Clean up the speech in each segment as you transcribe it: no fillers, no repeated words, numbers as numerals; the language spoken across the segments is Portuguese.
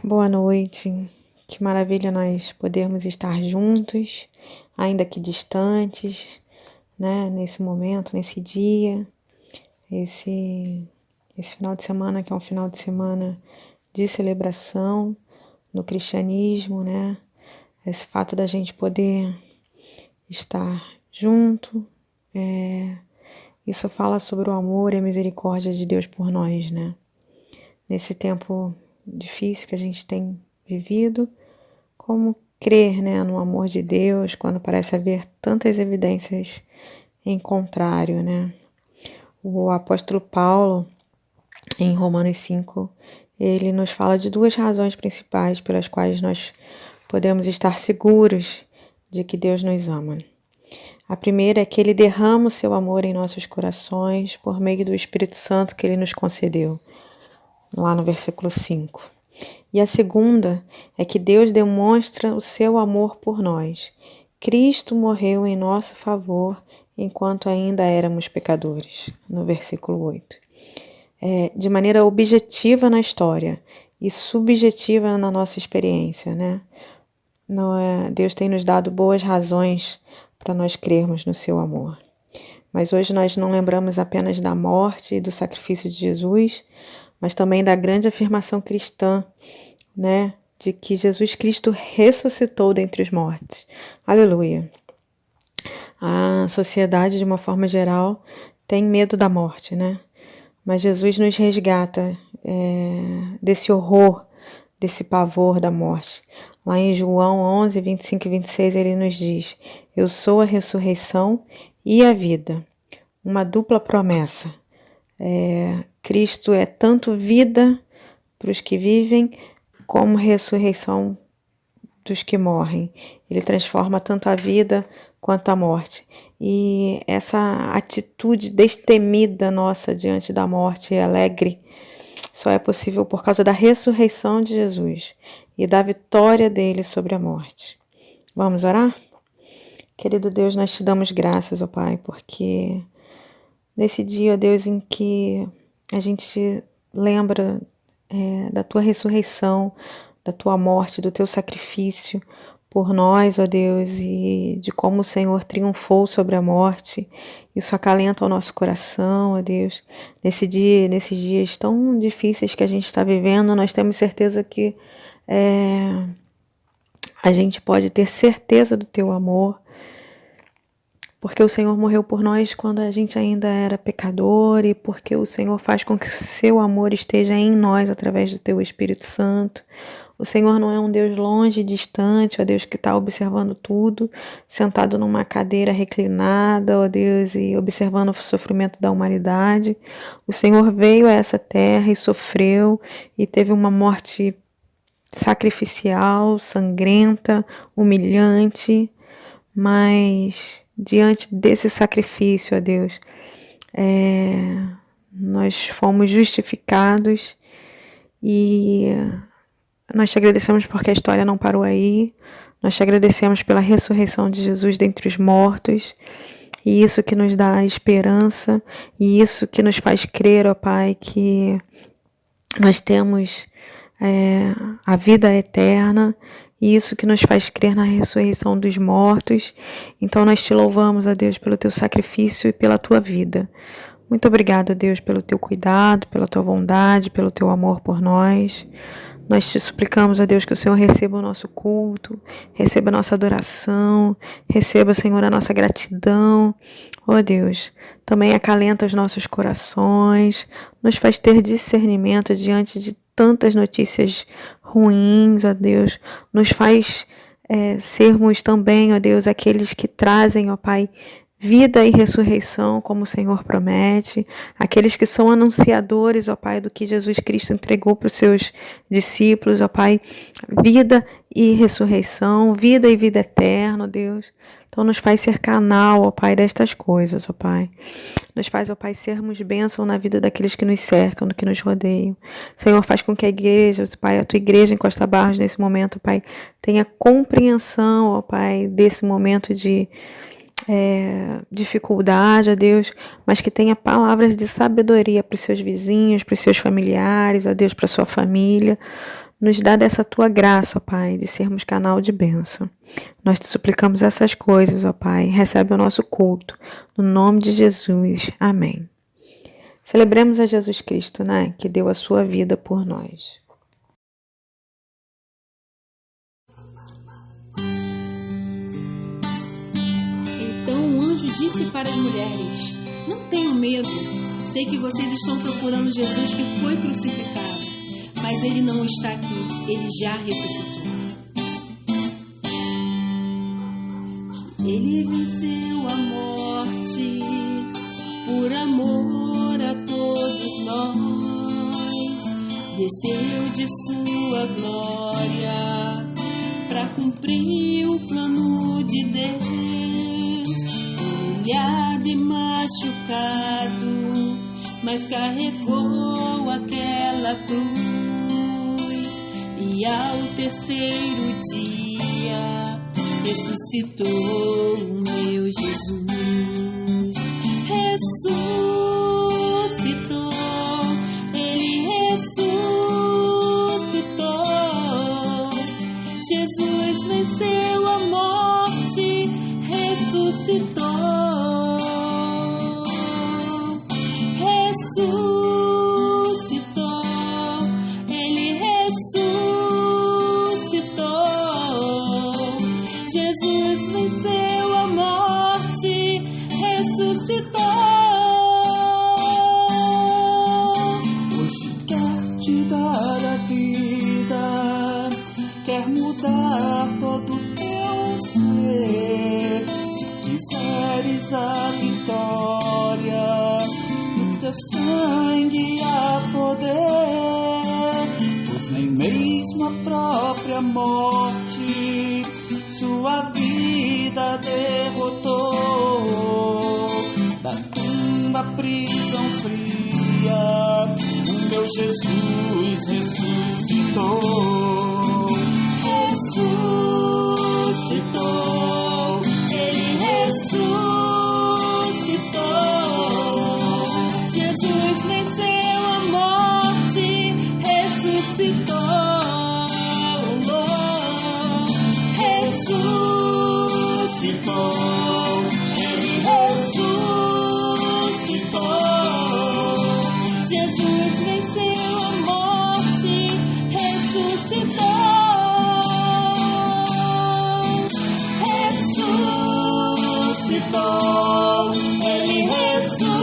Boa noite, que maravilha nós podermos estar juntos, ainda que distantes, né? Nesse momento, nesse dia, esse final de semana que é um final de semana de celebração no cristianismo, né? Esse fato da gente poder estar junto, isso fala sobre o amor e a misericórdia de Deus por nós, né? Nesse tempo difícil que a gente tem vivido, como crer, né, no amor de Deus quando parece haver tantas evidências em contrário, né? O apóstolo Paulo, em Romanos 5, ele nos fala de duas razões principais pelas quais nós podemos estar seguros de que Deus nos ama. A primeira é que ele derrama o seu amor em nossos corações por meio do Espírito Santo que ele nos concedeu, lá no versículo 5. E a segunda é que Deus demonstra o seu amor por nós. Cristo morreu em nosso favor enquanto ainda éramos pecadores, no versículo 8. De maneira objetiva na história e subjetiva na nossa experiência, né? Deus tem nos dado boas razões para nós crermos no seu amor. Mas hoje nós não lembramos apenas da morte e do sacrifício de Jesus, mas também da grande afirmação cristã, né, de que Jesus Cristo ressuscitou dentre os mortos. Aleluia. A sociedade, de uma forma geral, tem medo da morte, né? Mas Jesus nos resgata desse horror, desse pavor da morte. Lá em João 11, 25 e 26, ele nos diz: eu sou a ressurreição e a vida. Uma dupla promessa. Cristo é tanto vida para os que vivem, como ressurreição dos que morrem. Ele transforma tanto a vida quanto a morte. E essa atitude destemida nossa diante da morte, alegre, só é possível por causa da ressurreição de Jesus e da vitória dele sobre a morte. Vamos orar? Querido Deus, nós te damos graças, ó Pai, porque nesse dia, ó Deus, em que a gente lembra da tua ressurreição, da tua morte, do teu sacrifício por nós, ó Deus, e de como o Senhor triunfou sobre a morte. Isso acalenta o nosso coração, ó Deus. Nesses dias tão difíceis que a gente está vivendo, nós temos certeza que a gente pode ter certeza do teu amor, porque o Senhor morreu por nós quando a gente ainda era pecador e porque o Senhor faz com que seu amor esteja em nós através do teu Espírito Santo. O Senhor não é um Deus longe, distante, ó Deus, que está observando tudo, sentado numa cadeira reclinada, ó Deus, e observando o sofrimento da humanidade. O Senhor veio a essa terra e sofreu e teve uma morte sacrificial, sangrenta, humilhante, mas diante desse sacrifício, ó Deus, nós fomos justificados e nós te agradecemos porque a história não parou aí. Nós te agradecemos pela ressurreição de Jesus dentre os mortos. E isso que nos dá esperança. E isso que nos faz crer, ó Pai, que nós temos a vida eterna. E isso que nos faz crer na ressurreição dos mortos. Então nós te louvamos, ó Deus, pelo teu sacrifício e pela tua vida. Muito obrigado, Deus, pelo teu cuidado, pela tua bondade, pelo teu amor por nós. Nós te suplicamos, ó Deus, que o Senhor receba o nosso culto, receba a nossa adoração, receba, Senhor, a nossa gratidão. Ó Deus, também acalenta os nossos corações, nos faz ter discernimento diante de tantas notícias ruins, ó Deus. Nos faz sermos também, ó Deus, aqueles que trazem, ó Pai, vida e ressurreição, como o Senhor promete, aqueles que são anunciadores, ó Pai, do que Jesus Cristo entregou para os seus discípulos, ó Pai, vida e ressurreição, vida e vida eterna, ó Deus. Então nos faz ser canal, ó Pai, destas coisas, ó Pai. Nos faz, ó Pai, sermos bênção na vida daqueles que nos cercam, do que nos rodeiam. Senhor, faz com que a igreja, ó Pai, a tua igreja em Costa Barros, nesse momento, ó Pai, tenha compreensão, ó Pai, desse momento de dificuldade, ó Deus, mas que tenha palavras de sabedoria para os seus vizinhos, para os seus familiares, ó Deus, para a sua família, Nos dá dessa tua graça, ó Pai, de sermos canal de bênção. Nós te suplicamos essas coisas, ó Pai. Recebe o nosso culto. No nome de Jesus. Amém. Celebremos a Jesus Cristo, né? Que deu a sua vida por nós. Então o anjo disse para as mulheres: não tenham medo. Sei que vocês estão procurando Jesus que foi crucificado. Mas ele não está aqui. Ele já ressuscitou. Ele venceu a morte por amor a todos nós. Desceu de sua glória para cumprir o plano de Deus. Humilhado e machucado, mas carregou aquela cruz. E ao terceiro dia ressuscitou o meu Jesus. Ressuscitou, ele ressuscitou. Jesus venceu a morte, ressuscitou. Ressuscitou, ele ressuscitou. Jesus venceu a morte, ressuscitou. Hoje quer te dar a vida, quer mudar todo o teu ser. Se quiseres a vitória, no teu sangue há poder, pois nem mesmo a própria morte sua vida derrotou. Da tumba, prisão fria, o meu Jesus ressuscitou. Ressuscitou, ele ressuscitou. Jesus venceu a morte, ressuscitou. Ressuscitou, ele ressuscitou. Jesus venceu a morte, ressuscitou. Ressuscitou, ele ressuscitou.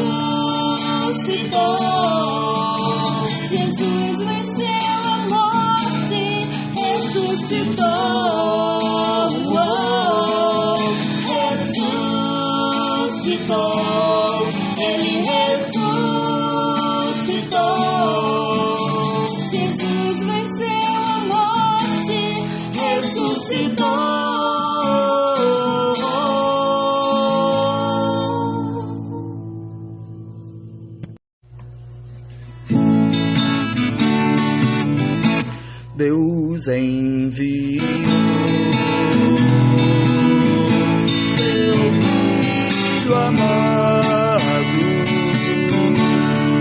Jesus venceu a morte, ressuscitou. Ele ressuscitou. Jesus venceu a morte, ressuscitou. Deus enviou seu amado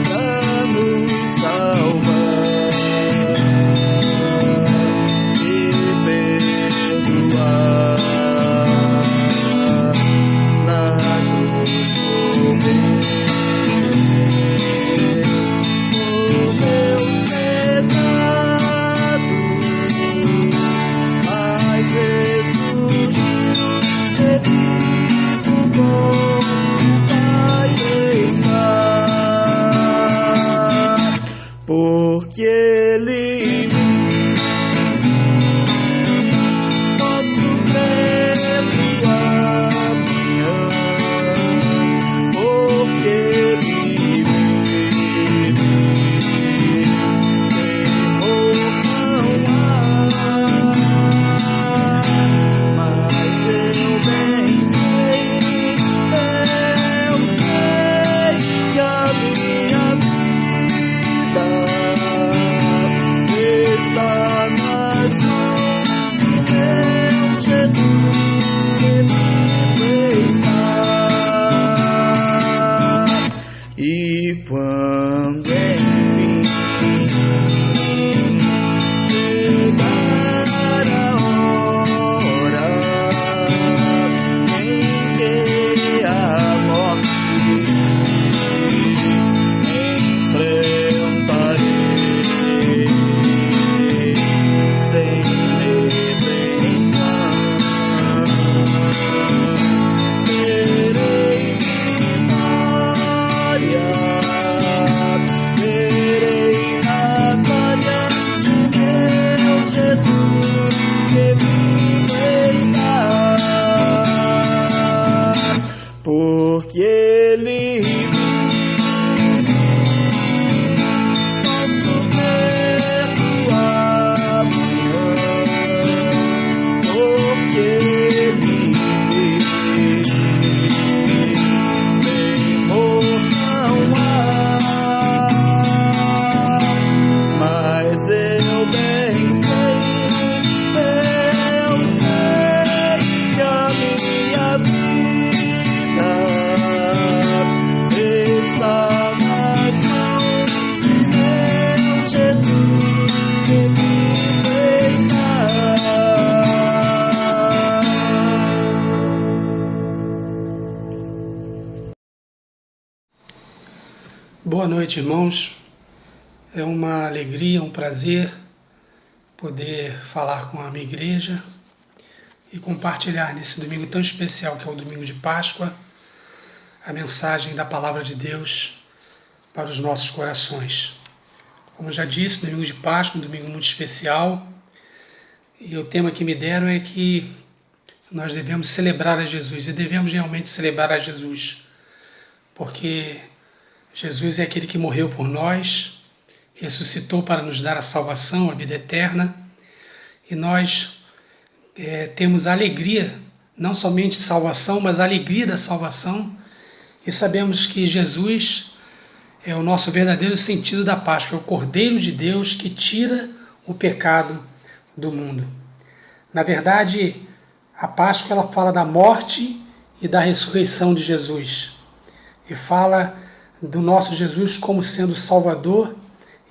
para nos salvar e perdoar. Na cruz morrer por meus pecados, mas Boa noite, irmãos. É uma alegria, um prazer poder falar com a minha igreja e compartilhar nesse domingo tão especial que é o domingo de Páscoa, a mensagem da Palavra de Deus para os nossos corações. Como já disse, domingo de Páscoa, um domingo muito especial, e o tema que me deram é que nós devemos celebrar a Jesus, e devemos realmente celebrar a Jesus, porque Jesus é aquele que morreu por nós, ressuscitou para nos dar a salvação, a vida eterna, e nós temos a alegria, não somente de salvação, mas a alegria da salvação, e sabemos que Jesus é o nosso verdadeiro sentido da Páscoa, é o Cordeiro de Deus que tira o pecado do mundo. Na verdade, a Páscoa ela fala da morte e da ressurreição de Jesus, e fala do nosso Jesus como sendo o Salvador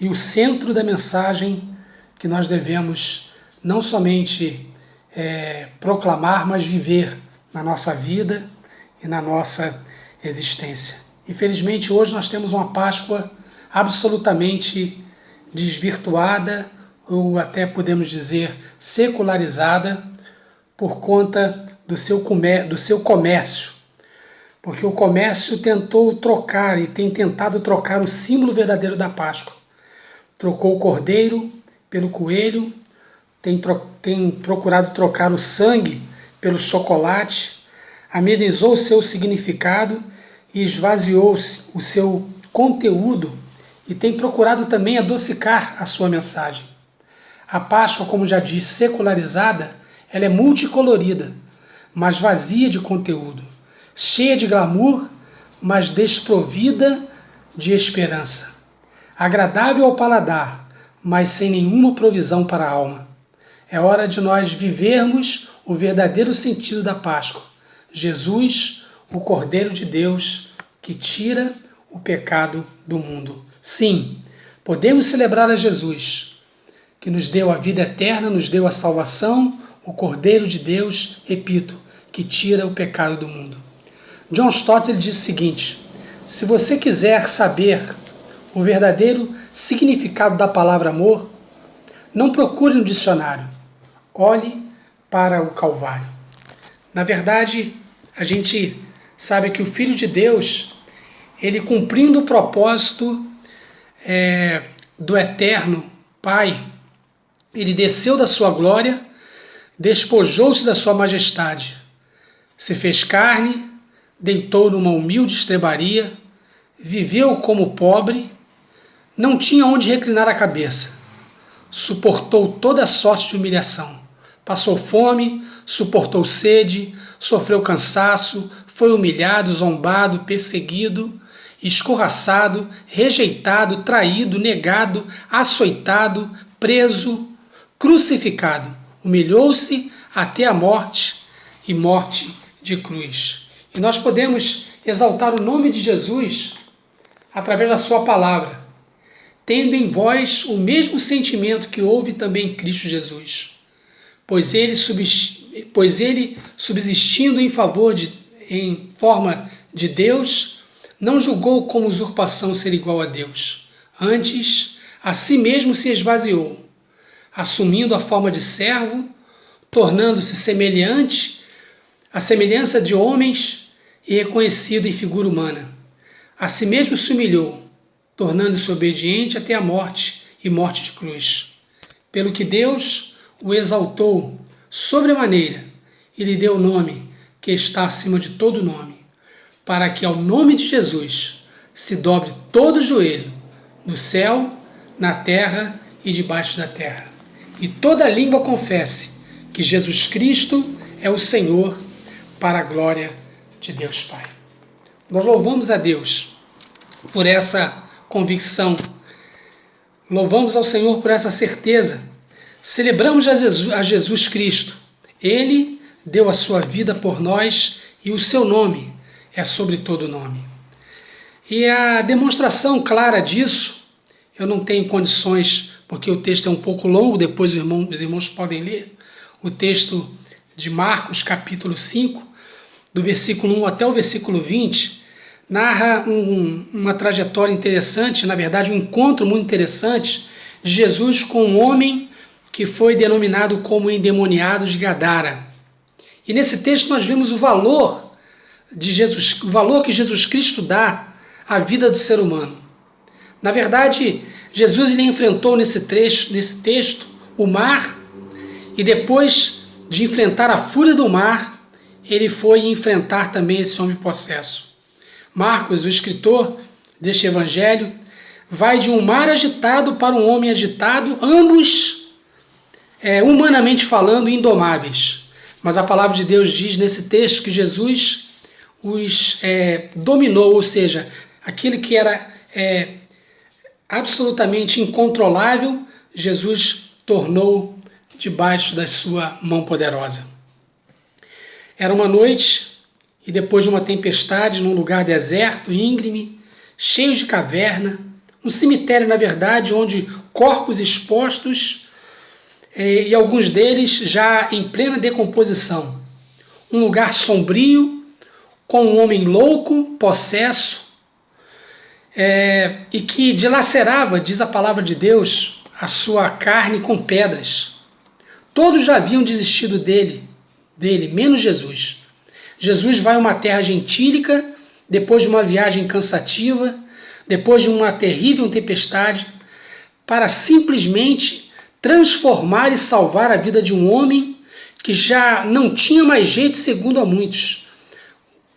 e o centro da mensagem que nós devemos não somente proclamar, mas viver na nossa vida e na nossa existência. Infelizmente, hoje nós temos uma Páscoa absolutamente desvirtuada, ou até podemos dizer secularizada, por conta do seu comércio. Porque o comércio tentou trocar e tem tentado trocar o símbolo verdadeiro da Páscoa. Trocou o cordeiro pelo coelho, tem procurado trocar o sangue pelo chocolate, amenizou o seu significado e esvaziou-se o seu conteúdo e tem procurado também adocicar a sua mensagem. A Páscoa, como já disse, secularizada, ela é multicolorida, mas vazia de conteúdo. Cheia de glamour, mas desprovida de esperança. Agradável ao paladar, mas sem nenhuma provisão para a alma. É hora de nós vivermos o verdadeiro sentido da Páscoa. Jesus, o Cordeiro de Deus, que tira o pecado do mundo. Sim, podemos celebrar a Jesus, que nos deu a vida eterna, nos deu a salvação, o Cordeiro de Deus, repito, que tira o pecado do mundo. John Stott ele diz o seguinte: se você quiser saber o verdadeiro significado da palavra amor, não procure no dicionário, olhe para o Calvário. Na verdade, a gente sabe que o Filho de Deus, ele cumprindo o propósito do eterno Pai, ele desceu da sua glória, despojou-se da sua majestade, se fez carne, deitou numa humilde estrebaria, viveu como pobre, não tinha onde reclinar a cabeça, suportou toda sorte de humilhação, passou fome, suportou sede, sofreu cansaço, foi humilhado, zombado, perseguido, escorraçado, rejeitado, traído, negado, açoitado, preso, crucificado, humilhou-se até a morte e morte de cruz. E nós podemos exaltar o nome de Jesus através da sua palavra, tendo em vós o mesmo sentimento que houve também em Cristo Jesus. Pois ele subsistindo em forma de Deus, não julgou como usurpação ser igual a Deus. Antes, a si mesmo se esvaziou, assumindo a forma de servo, tornando-se semelhante à semelhança de homens e reconhecido em figura humana. A si mesmo se humilhou, tornando-se obediente até a morte e morte de cruz. Pelo que Deus o exaltou sobremaneira e lhe deu o nome que está acima de todo nome, para que ao nome de Jesus se dobre todo o joelho, no céu, na terra e debaixo da terra, e toda língua confesse que Jesus Cristo é o Senhor, para a glória de Deus Pai. Nós louvamos a Deus por essa convicção, louvamos ao Senhor por essa certeza, celebramos a Jesus Cristo. Ele deu a sua vida por nós e o seu nome é sobre todo nome. E a demonstração clara disso, eu não tenho condições, porque o texto é um pouco longo, depois os irmãos podem ler, o texto de Marcos, capítulo 5, do versículo 1 até o versículo 20, narra uma trajetória interessante, na verdade um encontro muito interessante de Jesus com um homem que foi denominado como endemoniado de Gadara. E nesse texto nós vemos o valor de Jesus, o valor que Jesus Cristo dá à vida do ser humano. Na verdade, Jesus ele enfrentou nesse texto o mar, e depois de enfrentar a fúria do mar, ele foi enfrentar também esse homem possesso. Marcos, o escritor deste evangelho, vai de um mar agitado para um homem agitado, ambos, humanamente falando, indomáveis. Mas a palavra de Deus diz nesse texto que Jesus os dominou, ou seja, aquele que era absolutamente incontrolável, Jesus tornou debaixo da sua mão poderosa. Era uma noite, e depois de uma tempestade, num lugar deserto, íngreme, cheio de caverna, um cemitério, na verdade, onde corpos expostos, e alguns deles já em plena decomposição. Um lugar sombrio, com um homem louco, possesso, e que dilacerava, diz a palavra de Deus, a sua carne com pedras. Todos já haviam desistido dele, menos Jesus. Jesus vai a uma terra gentílica, depois de uma viagem cansativa, depois de uma terrível tempestade, para simplesmente transformar e salvar a vida de um homem que já não tinha mais jeito, segundo a muitos.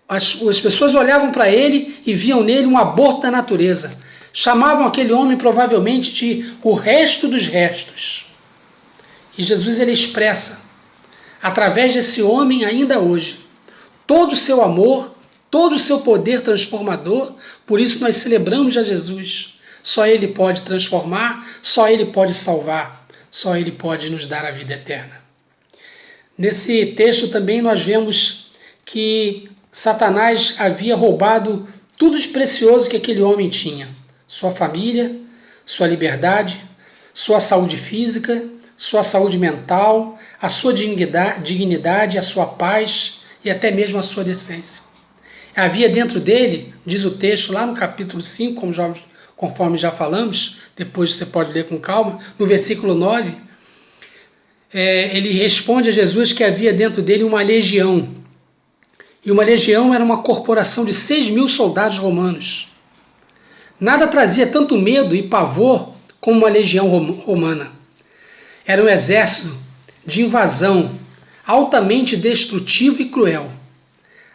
As pessoas olhavam para ele e viam nele um aborto da natureza. Chamavam aquele homem provavelmente de o resto dos restos. E Jesus ele expressa, através desse homem ainda hoje, todo o seu amor, todo o seu poder transformador. Por isso nós celebramos a Jesus. Só Ele pode transformar, só Ele pode salvar, só Ele pode nos dar a vida eterna. Nesse texto também nós vemos que Satanás havia roubado tudo de precioso que aquele homem tinha. Sua família, sua liberdade, sua saúde física, sua saúde mental, a sua dignidade, a sua paz e até mesmo a sua decência. Havia dentro dele, diz o texto lá no capítulo 5, conforme já falamos, depois você pode ler com calma, no versículo 9, ele responde a Jesus que havia dentro dele uma legião. E uma legião era uma corporação de 6.000 soldados romanos. Nada trazia tanto medo e pavor como uma legião romana. Era um exército de invasão, altamente destrutivo e cruel.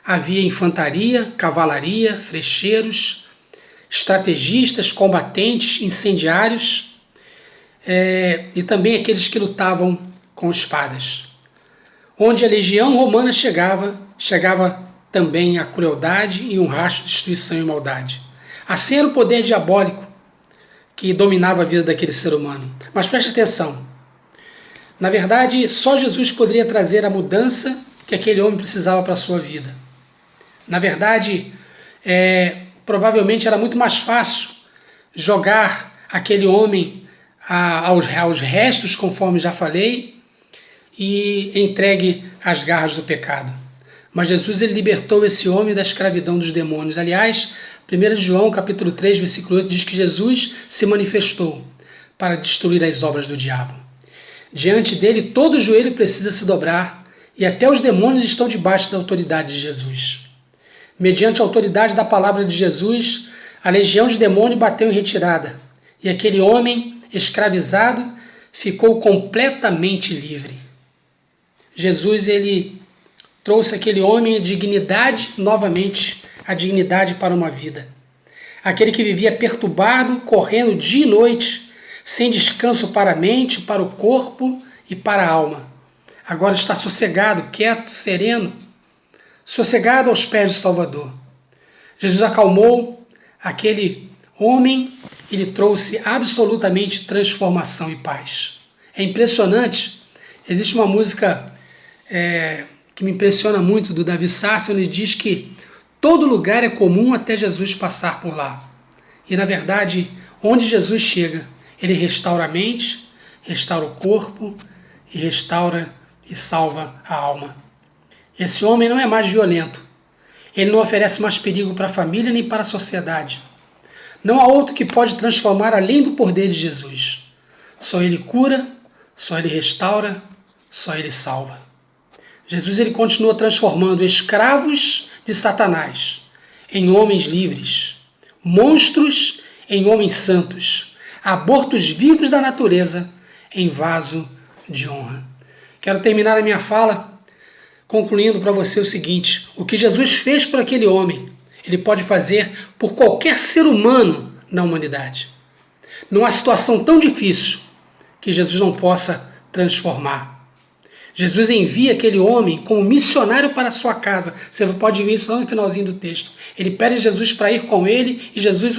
Havia infantaria, cavalaria, flecheiros, estrategistas, combatentes, incendiários, e também aqueles que lutavam com espadas. Onde a legião romana chegava também a crueldade e um rastro de destruição e maldade. Assim era o poder diabólico que dominava a vida daquele ser humano. Mas preste atenção. Na verdade, só Jesus poderia trazer a mudança que aquele homem precisava para a sua vida. Na verdade, provavelmente era muito mais fácil jogar aquele homem aos restos, conforme já falei, e entregue às garras do pecado. Mas Jesus ele libertou esse homem da escravidão dos demônios. Aliás, 1 João capítulo 3, versículo 8, diz que Jesus se manifestou para destruir as obras do diabo. Diante dele, todo joelho precisa se dobrar e até os demônios estão debaixo da autoridade de Jesus. Mediante a autoridade da palavra de Jesus, a legião de demônios bateu em retirada e aquele homem escravizado ficou completamente livre. Jesus ele trouxe aquele homem a dignidade novamente, a dignidade para uma vida. Aquele que vivia perturbado, correndo dia e noite, sem descanso para a mente, para o corpo e para a alma. Agora está sossegado, quieto, sereno, sossegado aos pés do Salvador. Jesus acalmou aquele homem e lhe trouxe absolutamente transformação e paz. É impressionante. Existe uma música que me impressiona muito, do Davi Sassi, onde diz que todo lugar é comum até Jesus passar por lá. E, na verdade, onde Jesus chega, ele restaura a mente, restaura o corpo e restaura e salva a alma. Esse homem não é mais violento. Ele não oferece mais perigo para a família nem para a sociedade. Não há outro que pode transformar além do poder de Jesus. Só Ele cura, só Ele restaura, só Ele salva. Jesus ele continua transformando escravos de Satanás em homens livres, monstros em homens santos, abortos vivos da natureza em vaso de honra. Quero terminar a minha fala concluindo para você o seguinte: o que Jesus fez por aquele homem, ele pode fazer por qualquer ser humano na humanidade. Não há situação tão difícil que Jesus não possa transformar. Jesus envia aquele homem como missionário para a sua casa. Você pode ver isso lá no finalzinho do texto. Ele pede Jesus para ir com ele e Jesus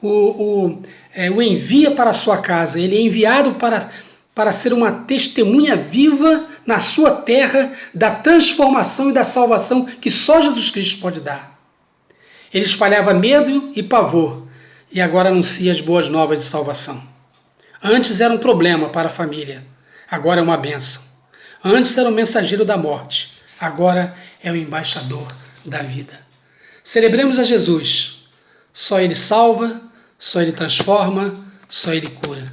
o envia para a sua casa. Ele é enviado para ser uma testemunha viva na sua terra da transformação e da salvação que só Jesus Cristo pode dar. Ele espalhava medo e pavor e agora anuncia as boas novas de salvação. Antes era um problema para a família, agora é uma bênção. Antes era o mensageiro da morte, agora é o embaixador da vida. Celebremos a Jesus. Só Ele salva, só Ele transforma, só Ele cura.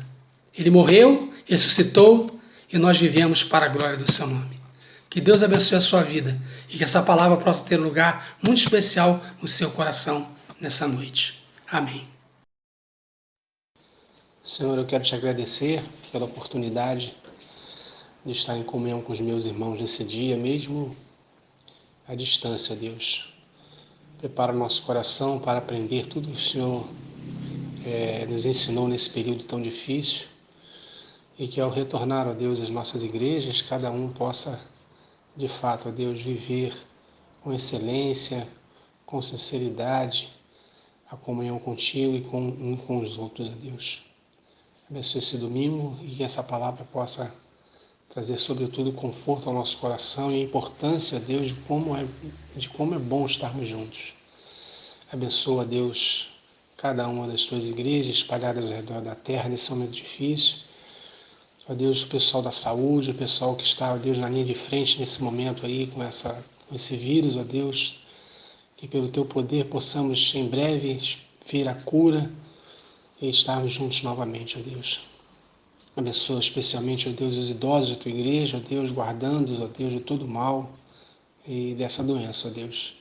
Ele morreu, ressuscitou e nós vivemos para a glória do seu nome. Que Deus abençoe a sua vida e que essa palavra possa ter um lugar muito especial no seu coração nessa noite. Amém. Senhor, eu quero te agradecer pela oportunidade de estar em comunhão com os meus irmãos nesse dia, mesmo à distância, Deus. Prepara o nosso coração para aprender tudo que o Senhor nos ensinou nesse período tão difícil e que ao retornar, ó Deus, às nossas igrejas, cada um possa, de fato, ó Deus, viver com excelência, com sinceridade, a comunhão contigo e com os outros, ó Deus. Abençoe esse domingo e que essa palavra possa trazer, sobretudo, conforto ao nosso coração e a importância, Deus, de como é bom estarmos juntos. Abençoa, Deus, cada uma das tuas igrejas espalhadas ao redor da terra nesse momento difícil. Ó Deus, o pessoal da saúde, o pessoal que está, ó Deus, na linha de frente nesse momento aí com esse vírus, ó Deus, que pelo teu poder possamos em breve ver a cura e estarmos juntos novamente, ó Deus. Abençoa especialmente, ó Deus, os idosos da tua igreja, ó Deus, guardando-os, ó Deus, de todo mal e dessa doença, ó Deus.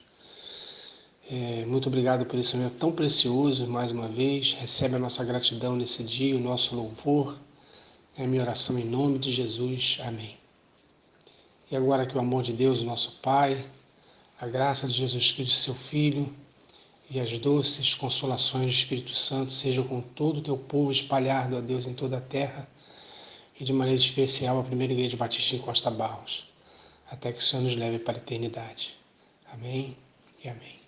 Muito obrigado por esse momento tão precioso, mais uma vez. Recebe a nossa gratidão nesse dia, o nosso louvor. É a minha oração em nome de Jesus. Amém. E agora que o amor de Deus, nosso Pai, a graça de Jesus Cristo, seu Filho, e as doces consolações do Espírito Santo sejam com todo o teu povo espalhado, ó Deus, em toda a terra, e de maneira especial a Primeira Igreja Batista em Costa Barros, até que o Senhor nos leve para a eternidade. Amém e amém.